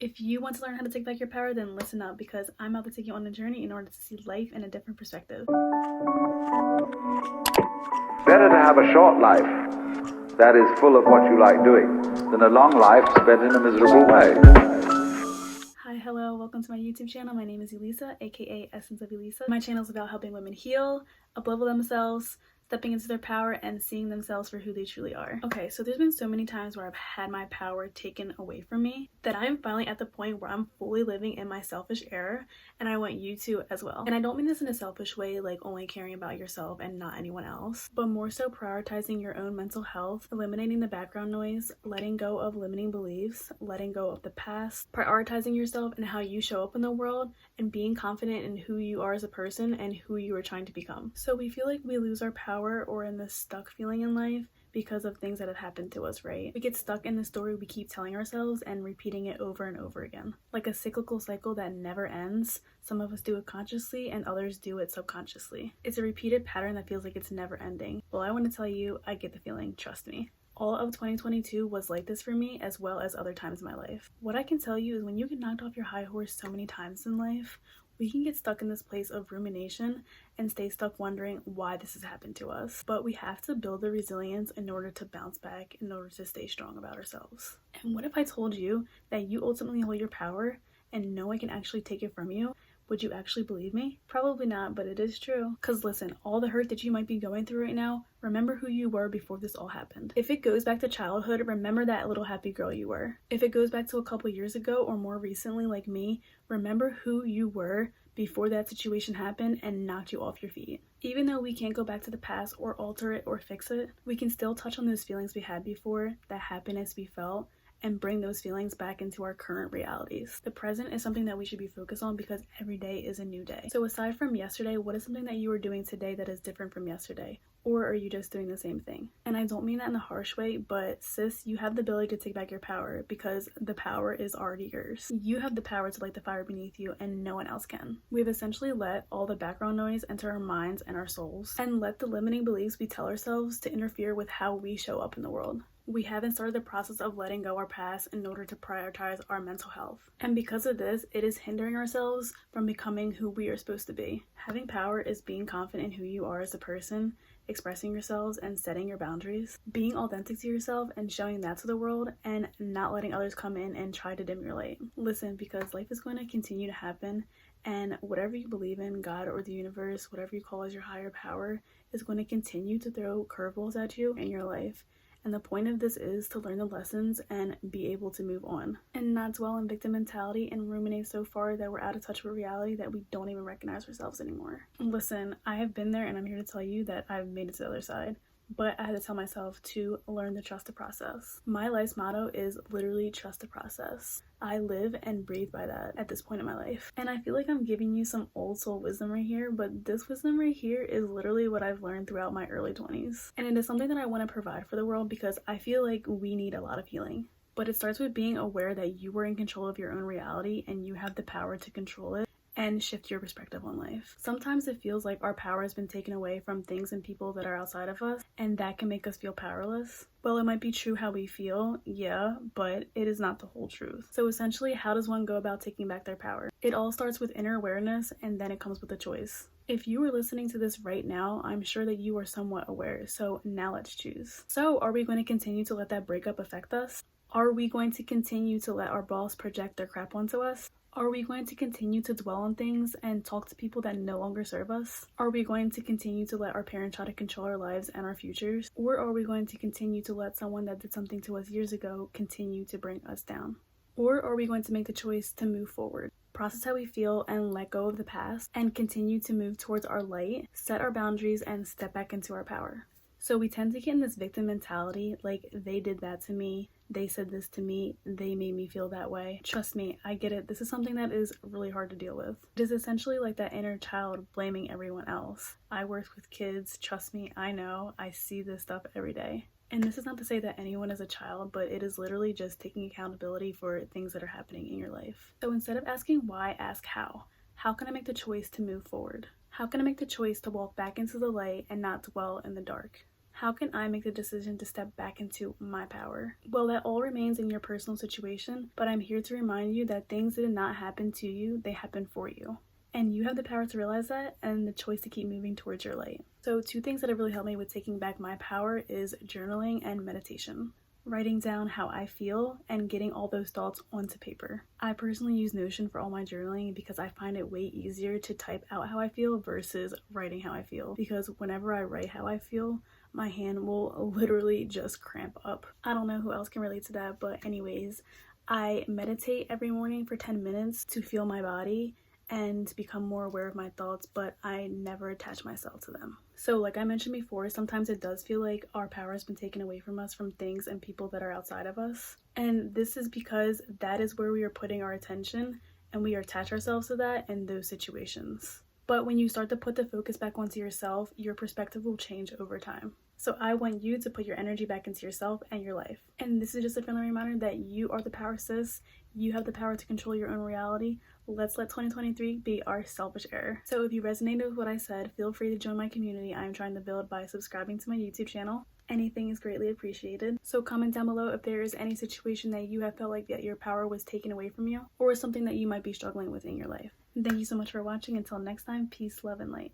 If you want to learn how to take back your power, then listen up because I'm about to take you on a journey in order to see life in a different perspective. Better to have a short life that is full of what you like doing than a long life spent in a miserable way. Hi, hello, welcome to my YouTube channel. My name is Elisa, aka Essence of Elisa. My channel is about helping women heal, uplevel themselves, stepping into their power, and seeing themselves for who they truly are. Okay, so there's been so many times where I've had my power taken away from me that I'm finally at the point where I'm fully living in my selfish era, and I want you to as well. And I don't mean this in a selfish way, like only caring about yourself and not anyone else, but more so prioritizing your own mental health, eliminating the background noise, letting go of limiting beliefs, letting go of the past, prioritizing yourself and how you show up in the world, and being confident in who you are as a person and who you are trying to become. So we feel like we lose our power or in this stuck feeling in life because of things that have happened to us, right? We get stuck in the story we keep telling ourselves and repeating it over and over again. Like a cyclical cycle that never ends. Some of us do it consciously and others do it subconsciously. It's a repeated pattern that feels like it's never ending. Well, I want to tell you, I get the feeling, trust me. All of 2022 was like this for me, as well as other times in my life. What I can tell you is when you get knocked off your high horse so many times in life, we can get stuck in this place of rumination and stay stuck wondering why this has happened to us. But we have to build the resilience in order to bounce back, in order to stay strong about ourselves. And what if I told you that you ultimately hold your power and no one can actually take it from you? Would you actually believe me? Probably not, but it is true. Because listen, all the hurt that you might be going through right now, remember who you were before this all happened. If it goes back to childhood, remember that little happy girl you were. If it goes back to a couple years ago or more recently like me, remember who you were before that situation happened and knocked you off your feet. Even though we can't go back to the past or alter it or fix it, we can still touch on those feelings we had before, that happiness we felt, and bring those feelings back into our current realities. The present is something that we should be focused on because every day is a new day. So aside from yesterday, what is something that you are doing today that is different from yesterday? Or are you just doing the same thing? And I don't mean that in a harsh way, but sis, you have the ability to take back your power because the power is already yours. You have the power to light the fire beneath you and no one else can. We've essentially let all the background noise enter our minds and our souls and let the limiting beliefs we tell ourselves to interfere with how we show up in the world. We haven't started the process of letting go our past in order to prioritize our mental health. And because of this, it is hindering ourselves from becoming who we are supposed to be. Having power is being confident in who you are as a person, expressing yourselves and setting your boundaries, being authentic to yourself and showing that to the world, and not letting others come in and try to dim your light. Listen, because life is going to continue to happen, and whatever you believe in, God or the universe, whatever you call as your higher power, is going to continue to throw curveballs at you in your life. And the point of this is to learn the lessons and be able to move on and not dwell in victim mentality and ruminate so far that we're out of touch with reality that we don't even recognize ourselves anymore. Listen, I have been there and I'm here to tell you that I've made it to the other side. But I had to tell myself to learn to trust the process. My life's motto is literally trust the process. I live and breathe by that at this point in my life. And I feel like I'm giving you some old soul wisdom right here, but this wisdom right here is literally what I've learned throughout my early 20s. And it is something that I want to provide for the world because I feel like we need a lot of healing. But it starts with being aware that you are in control of your own reality and you have the power to control it and shift your perspective on life. Sometimes it feels like our power has been taken away from things and people that are outside of us, and that can make us feel powerless. Well, it might be true how we feel, yeah, but it is not the whole truth. So essentially, how does one go about taking back their power? It all starts with inner awareness, and then it comes with a choice. If you are listening to this right now, I'm sure that you are somewhat aware, so now let's choose. So are we going to continue to let that breakup affect us? Are we going to continue to let our boss project their crap onto us? Are we going to continue to dwell on things and talk to people that no longer serve us? Are we going to continue to let our parents try to control our lives and our futures? Or are we going to continue to let someone that did something to us years ago continue to bring us down? Or are we going to make the choice to move forward, process how we feel and let go of the past, and continue to move towards our light, set our boundaries, and step back into our power? So we tend to get in this victim mentality, like they did that to me, they said this to me, they made me feel that way. Trust me, I get it. This is something that is really hard to deal with. It is essentially like that inner child blaming everyone else. I work with kids, trust me, I know, I see this stuff every day. And this is not to say that anyone is a child, but it is literally just taking accountability for things that are happening in your life. So instead of asking why, ask how. How can I make the choice to move forward? How can I make the choice to walk back into the light and not dwell in the dark? How can I make the decision to step back into my power? Well, that all remains in your personal situation, but I'm here to remind you that things did not happen to you, they happened for you. And you have the power to realize that and the choice to keep moving towards your light. So 2 things that have really helped me with taking back my power is journaling and meditation. Writing down how I feel and getting all those thoughts onto paper. I personally use Notion for all my journaling because I find it way easier to type out how I feel versus writing how I feel. Because whenever I write how I feel, my hand will literally just cramp up. I don't know who else can relate to that, but anyways, I meditate every morning for 10 minutes to feel my body and become more aware of my thoughts, but I never attach myself to them. So like I mentioned before, sometimes it does feel like our power has been taken away from us from things and people that are outside of us. And this is because that is where we are putting our attention, and we attach ourselves to that in those situations. But when you start to put the focus back onto yourself, your perspective will change over time. So I want you to put your energy back into yourself and your life. And this is just a friendly reminder that you are the power sis. You have the power to control your own reality. Let's let 2023 be our selfish era. So if you resonated with what I said, feel free to join my community I am trying to build by subscribing to my YouTube channel. Anything is greatly appreciated. So comment down below if there is any situation that you have felt like that your power was taken away from you, or something that you might be struggling with in your life. And thank you so much for watching. Until next time, peace, love, and light.